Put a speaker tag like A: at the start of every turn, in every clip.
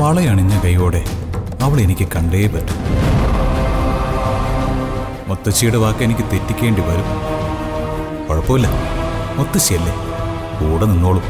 A: വളയണിഞ്ഞ കൈയോടെ അവൾ എനിക്ക് കണ്ടേ പറ്റും. മുത്തശ്ശിയുടെ വാക്ക് എനിക്ക് തെറ്റിക്കേണ്ടി വരും. കുഴപ്പമില്ല, മുത്തശ്ശിയല്ലേ, കൂടെ നിന്നോളും.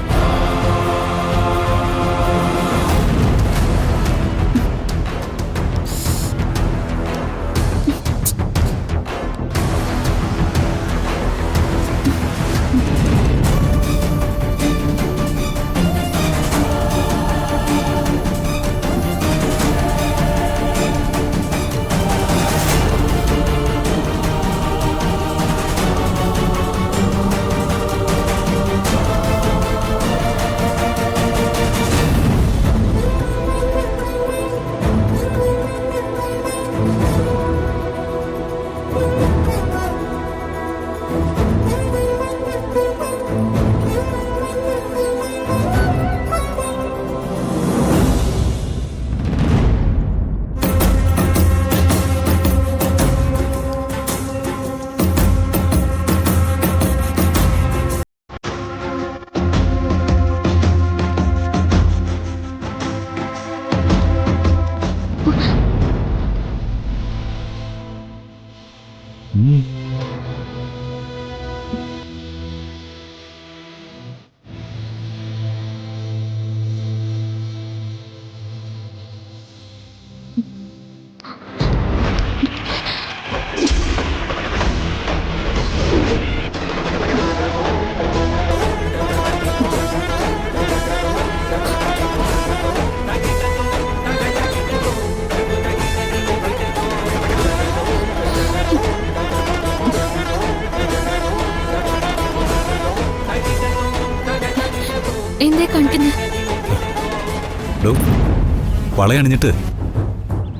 A: വളയണിഞ്ഞിട്ട്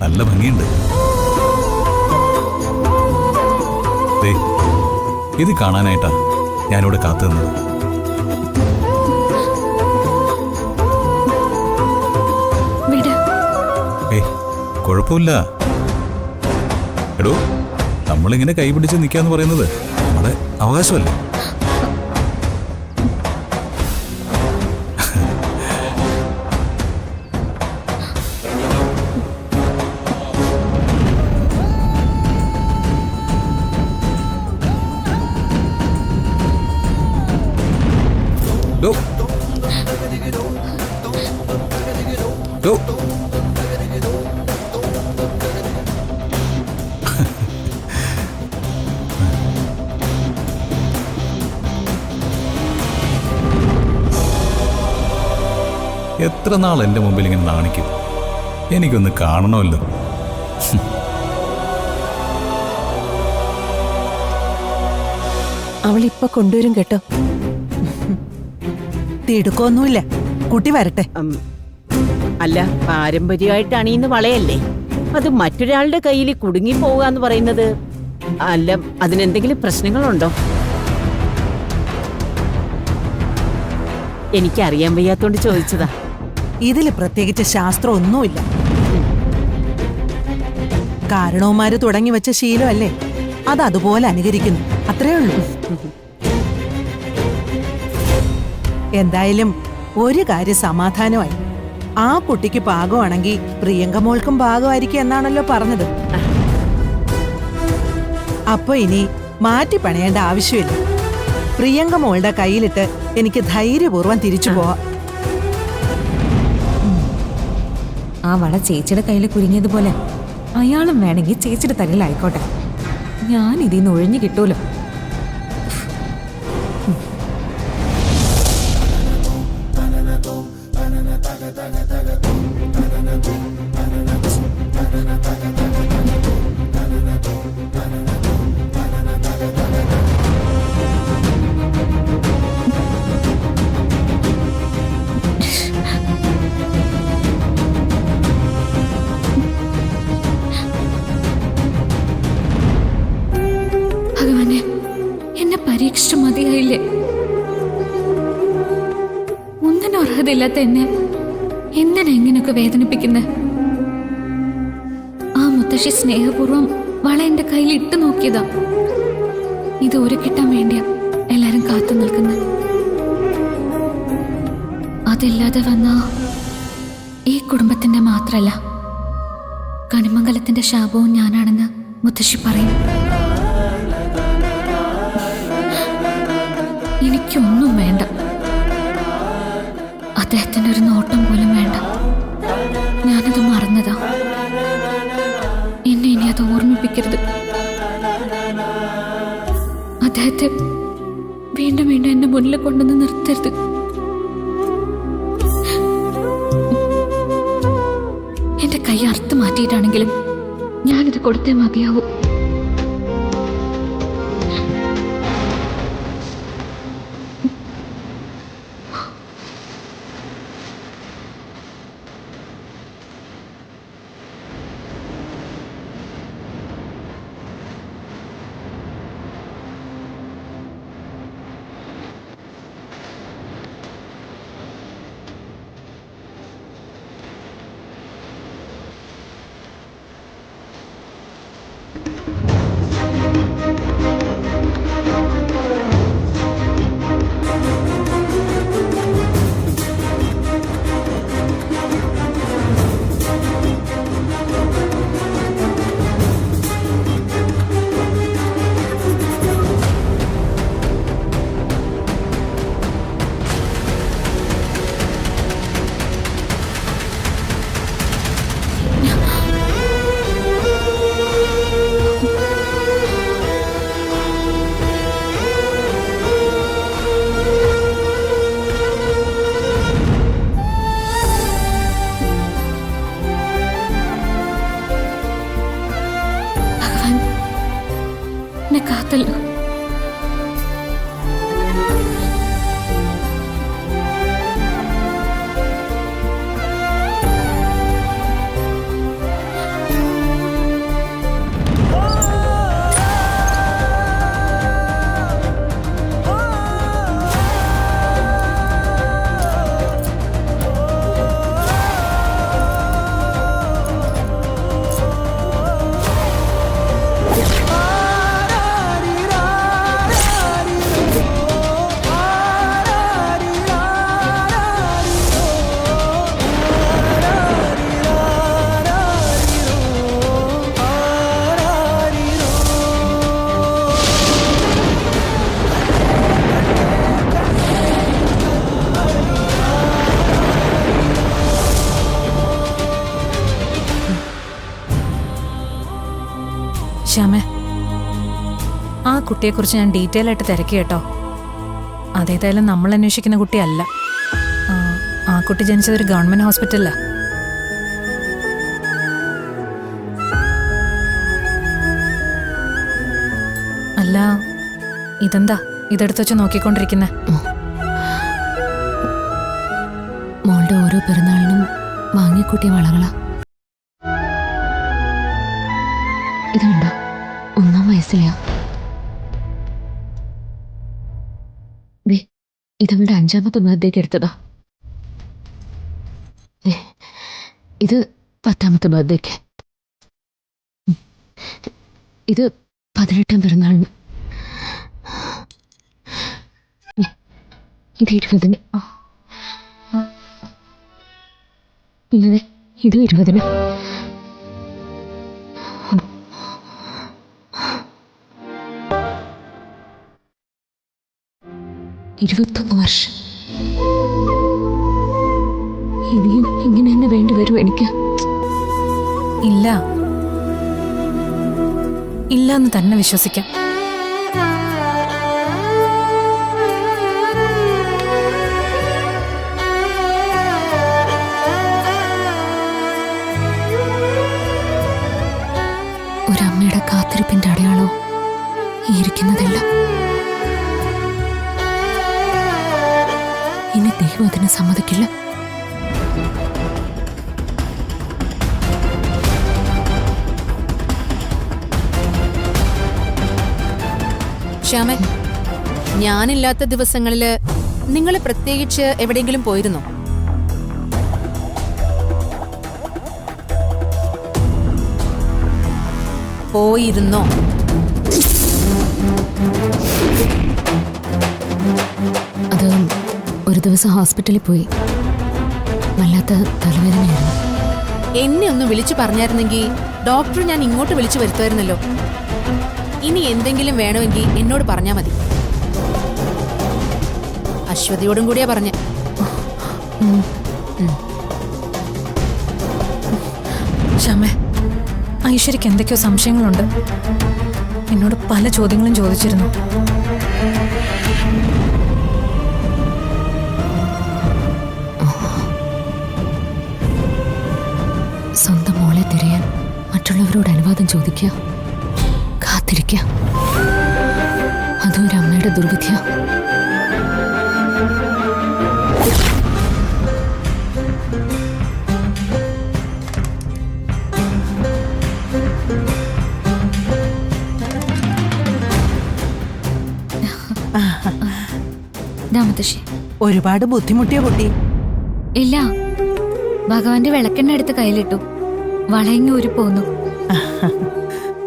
A: നല്ല ഭംഗിയുണ്ട്. ഇത് കാണാനായിട്ടാ ഞാനിവിടെ കാത്തു നിന്നത്. കുഴപ്പമില്ല. എടോ, നമ്മളിങ്ങനെ കൈപിടിച്ച് നിൽക്കാന്ന് പറയുന്നത് നമ്മുടെ അവകാശമല്ലേ? എത്ര നാൾ എൻ്റെ മുമ്പിൽ ഇങ്ങനെ നാണിക്കും? എനിക്കൊന്ന് കാണണമല്ലോ.
B: അവളിപ്പൊ കൊണ്ടുവരും കേട്ടോ. തിടുക്കൊന്നുമില്ല, കുട്ടി വരട്ടെ.
C: അല്ല, പാരമ്പര്യമായിട്ട് അണിയുന്ന വളയല്ലേ, അത് മറ്റൊരാളുടെ കയ്യിൽ കുടുങ്ങി പോവുക എന്ന് പറയുന്നത്, അല്ല അതിനെന്തെങ്കിലും പ്രശ്നങ്ങളുണ്ടോ? എനിക്കറിയാൻ വയ്യാത്തോണ്ട് ചോദിച്ചതാ.
B: ഇതില് പ്രത്യേകിച്ച് ശാസ്ത്രം ഒന്നുമില്ല. കാരണവന്മാര് തുടങ്ങി വെച്ച ശീലമല്ലേ, അത് അതുപോലെ അനുകരിക്കുന്നു, അത്രേ ഉള്ളൂ. എന്തായാലും ഒരു കാര്യം സമാധാനമായി. ആ കുട്ടിക്ക് പാകമാണെങ്കിൽ പ്രിയങ്ക മോൾക്കും പാകമായിരിക്കും എന്നാണല്ലോ പറഞ്ഞത്. അപ്പൊ ഇനി മാറ്റി പണയേണ്ട ആവശ്യമില്ല. പ്രിയങ്ക മോളുടെ കയ്യിലിട്ട് എനിക്ക് ധൈര്യപൂർവ്വം തിരിച്ചു പോവാം.
D: ആ വള ചേച്ചിയുടെ കയ്യിൽ കുരുങ്ങിയതുപോലെ അയാളും വേണമെങ്കിൽ ചേച്ചിയുടെ തലയിലായിക്കോട്ടെ. ഞാൻ ഇതിന്ന് ഒഴിഞ്ഞു കിട്ടൂലോ.
E: ഭഗവാനെ, എന്നെ പരീക്ഷിച്ചു മതിയായില്ലേ? ഒന്നിനും അർഹതയില്ലാത്ത എന്നെ എന്തിനാ ഇങ്ങനെയൊക്കെ വേദനിപ്പിക്കുന്നത്? ആ മുത്തശ്ശി സ്നേഹപൂർവ്വം വള എന്റെ കയ്യിൽ ഇട്ട് നോക്കിയതാ. ഇത് ഒരു കിട്ടാൻ വേണ്ടിയാ എല്ലാരും കാത്തു നിൽക്കുന്നത്. അതില്ലാതെ വന്നാ ഈ കുടുംബത്തിന്റെ മാത്രല്ല, കണിമംഗലത്തിന്റെ ശാപവും ഞാനാണെന്ന് മുത്തശ്ശി പറയും. എനിക്കൊന്നും വേണ്ട, അദ്ദേഹത്തിന്റെ ഒരു നോട്ടം പോലും വേണ്ട. ഞാനത് മറന്നതാ. എന്നെ ഇനി അത് ഓർമ്മിപ്പിക്കരുത്. അദ്ദേഹത്തെ വീണ്ടും വീണ്ടും എന്റെ മുന്നിൽ കൊണ്ടുവന്ന് നിർത്തരുത്. എന്റെ കൈ അറുത്ത് മാറ്റിയിട്ടാണെങ്കിലും ഞാനിത് കൊടുത്തേ മതിയാവൂ. കാത്തല്ലോ.
D: ശ്യാമേ, ആ കുട്ടിയെക്കുറിച്ച് ഞാൻ ഡീറ്റെയിൽ ആയിട്ട് തിരക്കി കേട്ടോ. അതേതായാലും നമ്മൾ അന്വേഷിക്കുന്ന കുട്ടിയല്ല. ആ കുട്ടി ജനിച്ചതൊരു ഗവൺമെന്റ് ഹോസ്പിറ്റലിലാ. അല്ല, ഇതെന്താ ഇതെടുത്ത് വെച്ച് നോക്കിക്കൊണ്ടിരിക്കുന്നെ?
E: മോളുടെ ഓരോ പിറന്നാളിനും വാങ്ങിക്കൂട്ടിയ വളകളാ. ഇത് കണ്ടോ, 1-ാം വയസ്സിലെയാ. ഇതവളുടെ 5ാമത്തെ ബർത്ത്ഡേക്ക് എടുത്തതാ. ഇത് 10ാമത്തെ ബർത്ത്ഡേക്ക്. ഇത് 18ാം പിറന്നാളിന്. ഇത് 20-ന്. പിന്നെ ഇത് 20-ന്. 21 വർഷം. ഇനിയും ഇങ്ങനെ തന്നെ വേണ്ടി വരും എനിക്ക്.
D: ഇല്ല, ഇല്ല എന്ന് തന്നെ വിശ്വസിക്കാം.
E: ഒരമ്മയുടെ കാത്തിരിപ്പിന്റെ അടയാളോ ഇരിക്കുന്നതല്ല. ഇനി ദൈവം അതിനെ സമ്മതിക്കില്ല.
F: ശ്യാമൻ, ഞാനില്ലാത്ത ദിവസങ്ങളില് നിങ്ങൾ പ്രത്യേകിച്ച് എവിടെയെങ്കിലും പോയിരുന്നോ? പോയിരുന്നോ?
E: അത് ഒരു ദിവസം ഹോസ്പിറ്റലിൽ പോയി. വല്ലാത്ത തലവേദനയായിരുന്നു.
F: എന്നെ ഒന്ന് വിളിച്ചു പറഞ്ഞായിരുന്നെങ്കിൽ ഡോക്ടർ ഞാൻ ഇങ്ങോട്ട് വിളിച്ചു വരുത്തുമായിരുന്നല്ലോ. ഇനി എന്തെങ്കിലും വേണമെങ്കിൽ എന്നോട് പറഞ്ഞാ മതി. അശ്വതിയോടും കൂടിയാ പറഞ്ഞേ.
G: ശ്യാമേ, ഐശ്വര്യക്ക് എന്തൊക്കെയോ സംശയങ്ങളുണ്ട്. എന്നോട് പല ചോദ്യങ്ങളും ചോദിച്ചിരുന്നു.
E: സ്വന്തം മോളെ തിരയാൻ മറ്റുള്ളവരോട് അനുവാദം ചോദിക്കുക, കാത്തിരിക്കുക, അതും ഒരു അമ്മയുടെ ദുർവിധിയ. മുത്തശ്ശി
B: ഒരുപാട് ബുദ്ധിമുട്ടിയ കുട്ടി.
E: ഇല്ല, ഭഗവാന്റെ വിളക്കെണ്ണ എടുത്ത് കയ്യിലിട്ടു, വളയങ്ങി ഊരിപ്പോന്നു.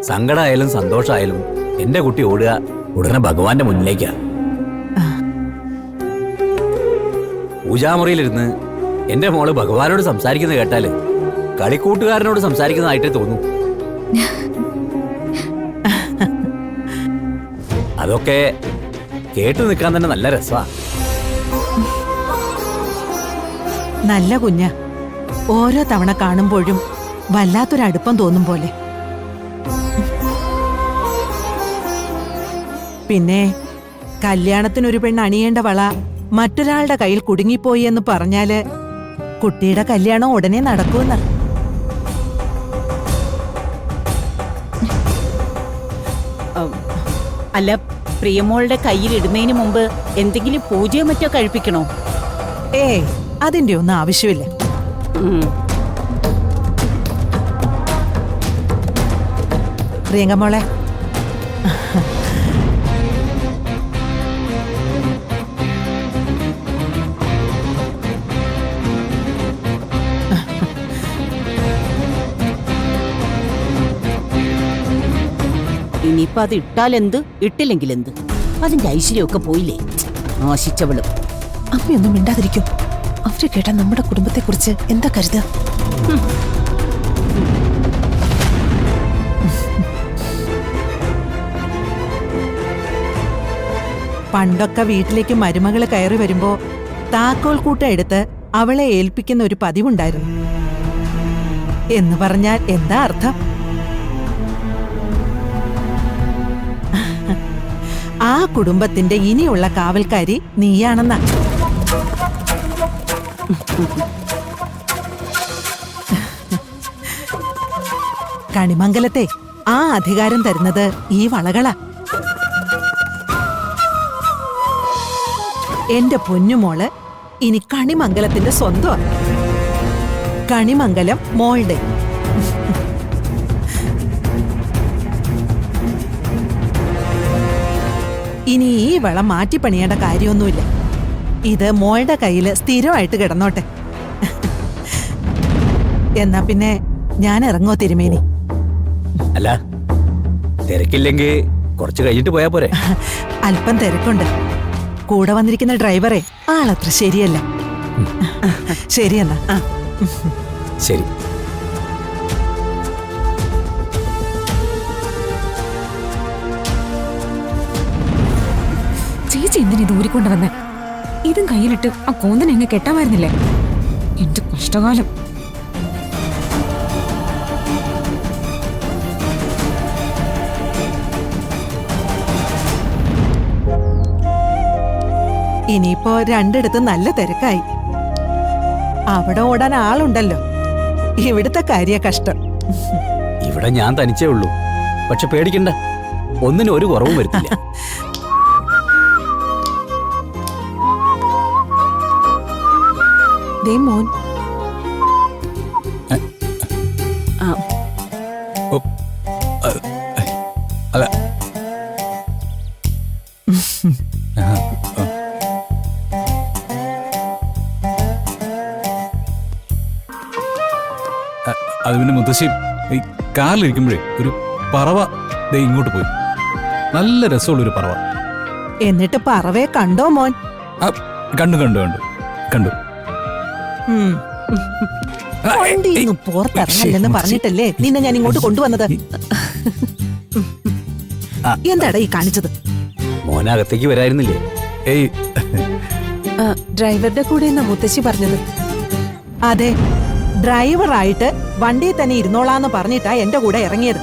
H: സങ്കടമായാലും സന്തോഷമായാലും എന്റെ കുട്ടി ഓടുക ഉടനെ ഭഗവാന്റെ മുന്നിലേക്കാ. പൂജാമുറിയിലിരുന്ന് എന്റെ മോള് ഭഗവാനോട് സംസാരിക്കുന്നത് കേട്ടാല് കളിക്കൂട്ടുകാരനോട് സംസാരിക്കുന്നതായിട്ടേ തോന്നൂ. അതൊക്കെ കേട്ടു നിൽക്കാൻ തന്നെ നല്ല രസാ.
B: നല്ല കുഞ്ഞ. ഓരോ തവണ കാണുമ്പോഴും വല്ലാത്തൊരടുപ്പം തോന്നും പോലെ. പിന്നെ കല്യാണത്തിനൊരു പെണ്ണ് അണിയേണ്ട വള മറ്റൊരാളുടെ കയ്യിൽ കുടുങ്ങിപ്പോയി എന്ന് പറഞ്ഞാല് കുട്ടിയുടെ കല്യാണം ഉടനെ നടക്കുമെന്ന്.
C: അല്ല, പ്രിയമോളുടെ കയ്യിൽ ഇടുന്നതിന് മുമ്പ് എന്തെങ്കിലും പൂജയോ മറ്റോ കഴിപ്പിക്കണോ?
B: അതിന്റെ ഒന്നും ആവശ്യമില്ല. പ്രിയങ്കമോളെ,
C: ഇനിയിപ്പൊ അത് ഇട്ടാലെന്ത് ഇട്ടില്ലെങ്കിലെന്ത്, അതിന്റെ ഐശ്വര്യമൊക്കെ പോയില്ലേ. ആശിച്ചവളും.
G: അമ്മയൊന്നും മിണ്ടാതിരിക്കും. അവര് കേട്ടാ നമ്മുടെ കുടുംബത്തെ കുറിച്ച് എന്താ കരുതുക?
B: പണ്ടൊക്കെ വീട്ടിലേക്ക് മരുമകള് കയറി വരുമ്പോ താക്കോൽ കൂട്ട എടുത്ത് അവളെ ഏൽപ്പിക്കുന്ന ഒരു പതിവുണ്ടായിരുന്നു. എന്ന് പറഞ്ഞാൽ എന്താ അർത്ഥം? ആ കുടുംബത്തിന്റെ ഇനിയുള്ള കാവൽക്കാരി നീയാണെന്നാ. കണിമംഗലത്തെ ആ അധികാരം തരുന്നത് ഈ വളകളാ. എന്റെ പൊന്നുമോള് ഇനി കണിമംഗലത്തിന്റെ സ്വന്തം. കണിമംഗലം മോളുടെ. ഇനി ഈ വള മാറ്റിപ്പണിയേണ്ട കാര്യമൊന്നുമില്ല. ഇത് മോളുടെ കയ്യില് സ്ഥിരമായിട്ട് കിടന്നോട്ടെ. എന്നാ പിന്നെ ഞാൻ ഇറങ്ങോ തിരുമേനി?
H: അല്ല, തിരക്കില്ലെങ്കിൽ കുറച്ച് കഴിഞ്ഞിട്ട് പോയാ പോരെ?
B: അല്പം തിരക്കുണ്ട്. കൂടെ വന്നിരിക്കുന്ന ഡ്രൈവറെ ആളത്ര ശരിയല്ല. ശരിയെന്നാ.
H: ശരി.
D: ചേച്ചി എന്തിനാ ഇത് ഊരിക്കൊണ്ടുവന്നേ? ഇതും കയ്യിലിട്ട് ആ കോന്തനെ അങ്ങ് കെട്ടാമായിരുന്നില്ലേ? എന്റെ കഷ്ടകാലം.
B: ഇനിയിപ്പോ രണ്ടിടത്ത് നല്ല തിരക്കായി. അവിടെ ഓടാൻ ആളുണ്ടല്ലോ. ഇവിടുത്തെ കാര്യ കഷ്ടം.
H: ഇവിടെ ഞാൻ തനിച്ചേ ഉള്ളൂ. പക്ഷെ പേടിക്കണ്ട, ഒന്നിനും ഒരു കുറവും വരുത്തില്ല.
B: ദേ മോൻ.
A: അല്ല, അത് പിന്നെ മുത്തശ്ശി ഈ കാറിലിരിക്കുമ്പോഴേ ഒരു പറവ ദേ ഇങ്ങോട്ട് പോയി. നല്ല രസമുള്ളൊരു പറവ.
B: എന്നിട്ട് പറവയെ കണ്ടോ മോൻ?
A: കണ്ടു കണ്ടു കണ്ടു കണ്ടു.
B: വണ്ടിയൊന്നും പുറത്തിറങ്ങല്ലെന്ന് പറഞ്ഞിട്ടല്ലേ നിന്നെ ഞാൻ ഇങ്ങോട്ട് കൊണ്ടുവന്നത്. എന്താടാ ഈ കാണിച്ചത്?
H: മോനകത്തേക്ക് വരായിരുന്നില്ലേ?
A: ഏയ്
G: ഡ്രൈവറുടെ കൂടെ എന്നാ മുത്തശ്ശി പറഞ്ഞത്.
B: അതെ, ഡ്രൈവറായിട്ട് വണ്ടിയിൽ തന്നെ ഇരുന്നോളാന്ന് പറഞ്ഞിട്ടാ എന്റെ കൂടെ ഇറങ്ങിയത്.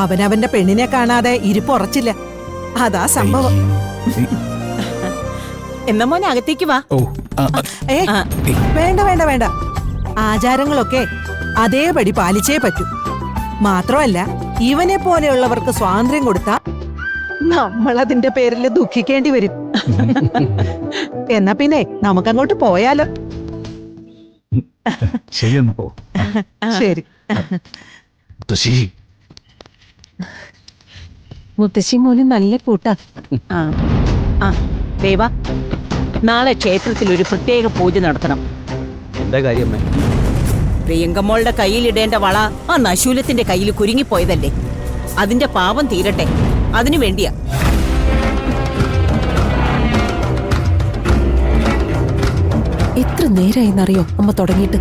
B: അവനവന്റെ പെണ്ണിനെ കാണാതെ ഇരിപ്പ് ഉറച്ചില്ല, അതാ സംഭവം.
C: എന്നാ മോനെ അകത്തേക്ക് വാ.
A: ഓ
B: ഏ വേണ്ട വേണ്ട വേണ്ട, ആചാരങ്ങളൊക്കെ അതേപടി പാലിച്ചേ പറ്റൂ. മാത്രമല്ല, ഇവനെ പോലെയുള്ളവർക്ക് സ്വാതന്ത്ര്യം കൊടുത്താ നമ്മൾ അതിന്റെ പേരിൽ ദുഃഖിക്കേണ്ടി വരും. എന്നാ പിന്നെ നമുക്കങ്ങോട്ട് പോയാലോ?
A: ശരിയെന്ന് പോ.
B: ശരി.
A: മുത്തശ്ശി,
G: മുത്തശ്ശി മോന് നല്ല കൂട്ടാ.
C: ആ ആ ദേവ, നാളെ ക്ഷേത്രത്തിൽ ഒരു പ്രത്യേക പൂജ നടത്തണം.
H: എന്താ കാര്യം അമ്മേ?
C: പ്രിയങ്കമ്മോളുടെ കയ്യിലിടേണ്ട വള ആ നശൂലത്തിന്റെ കയ്യിൽ കുരുങ്ങിപ്പോയതല്ലേ, അതിന്റെ പാപം തീരട്ടെ, അതിനു വേണ്ടിയാ.
G: എത്ര നേരായിന്നറിയോ അമ്മ തുടങ്ങിയിട്ട്?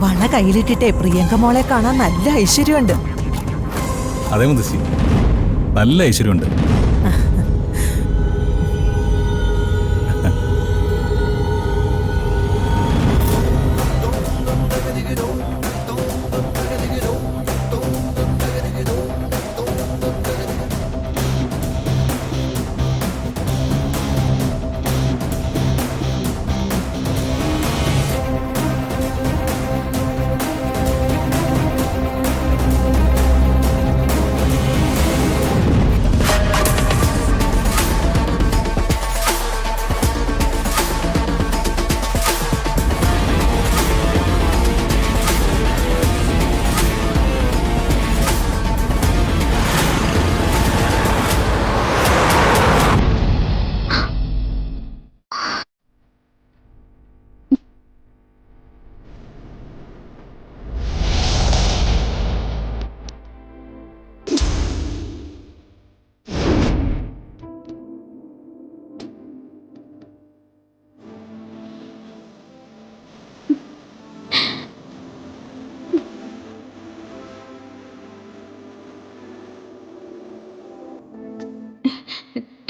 B: വള കയ്യിലിട്ടിട്ടേ പ്രിയങ്ക മോളെ കാണാൻ നല്ല ഐശ്വര്യമുണ്ട്.
A: അതേ മുത്തശ്ശി, നല്ല ഐശ്വര്യമുണ്ട്.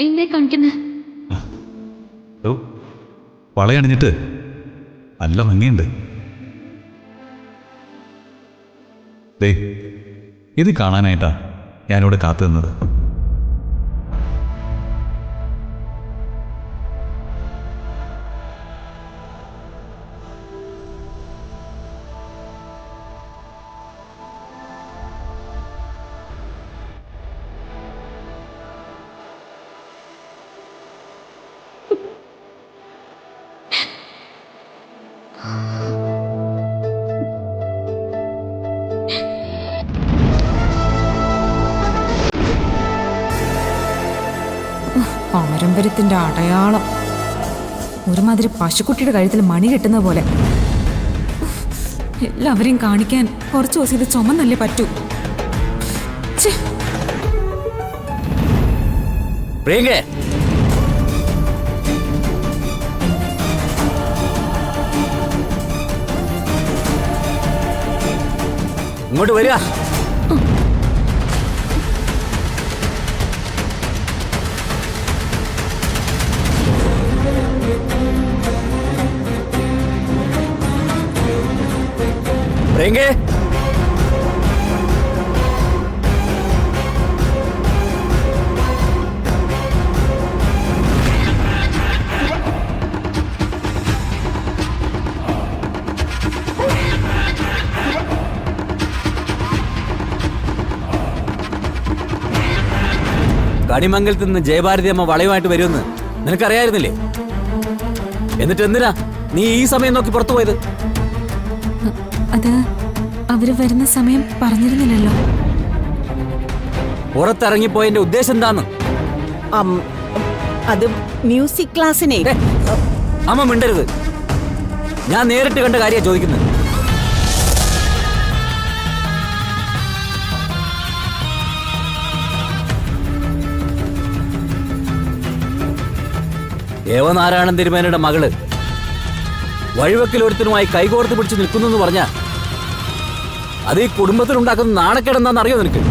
E: എന്തേ കാണിക്കുന്നത്?
A: വളയണിഞ്ഞിട്ട് നല്ല ഭംഗിയുണ്ട്. ദേ, ഇത് കാണാനായിട്ടാ ഞാനിവിടെ കാത്തു നിന്നത്.
D: പാരമ്പര്യത്തിന്റെ അടയാളം. ഒരുമാതിരി പശുക്കുട്ടിയുടെ കഴുത്തിൽ മണി കെട്ടുന്ന പോലെ. എല്ലാവരെയും കാണിക്കാൻ കുറച്ചു ദിവസം ഇത് ചുമന്നല്ലേ പറ്റൂ.
H: പ്രിയങ്കേ, ഇങ്ങോട്ട് വരിക. പ്രിയങ്കേ, കണിമംഗലത്ത് നിന്ന് ജയഭാരതി അമ്മ വളയുമായിട്ട് വരുമെന്ന് നിനക്കറിയായിരുന്നില്ലേ? എന്നിട്ട് എന്തിനാ നീ ഈ സമയം നോക്കി പുറത്തു പോയത്?
D: അത് അവര് വരുന്ന സമയം പറഞ്ഞിരുന്നില്ലല്ലോ.
H: പുറത്തിറങ്ങിപ്പോയതിന്റെ ഉദ്ദേശം എന്താന്ന്?
C: അം, അത് മ്യൂസിക് ക്ലാസ്സിനെ
H: അമ്മ മിണ്ടരുത്. ഞാൻ നേരിട്ട് കണ്ട കാര്യമാണ് ചോദിക്കുന്നത്. ദേവനാരായണൻ തിരുമേനയുടെ മകള് വഴിവെക്കിലൊരുത്തനുമായി കൈകോർത്ത് പിടിച്ച് നിൽക്കുന്നു എന്ന് പറഞ്ഞാ അത് ഈ കുടുംബത്തിനുണ്ടാക്കുന്ന നാണക്കേടെന്താണെന്ന് അറിയോ നിനക്ക്?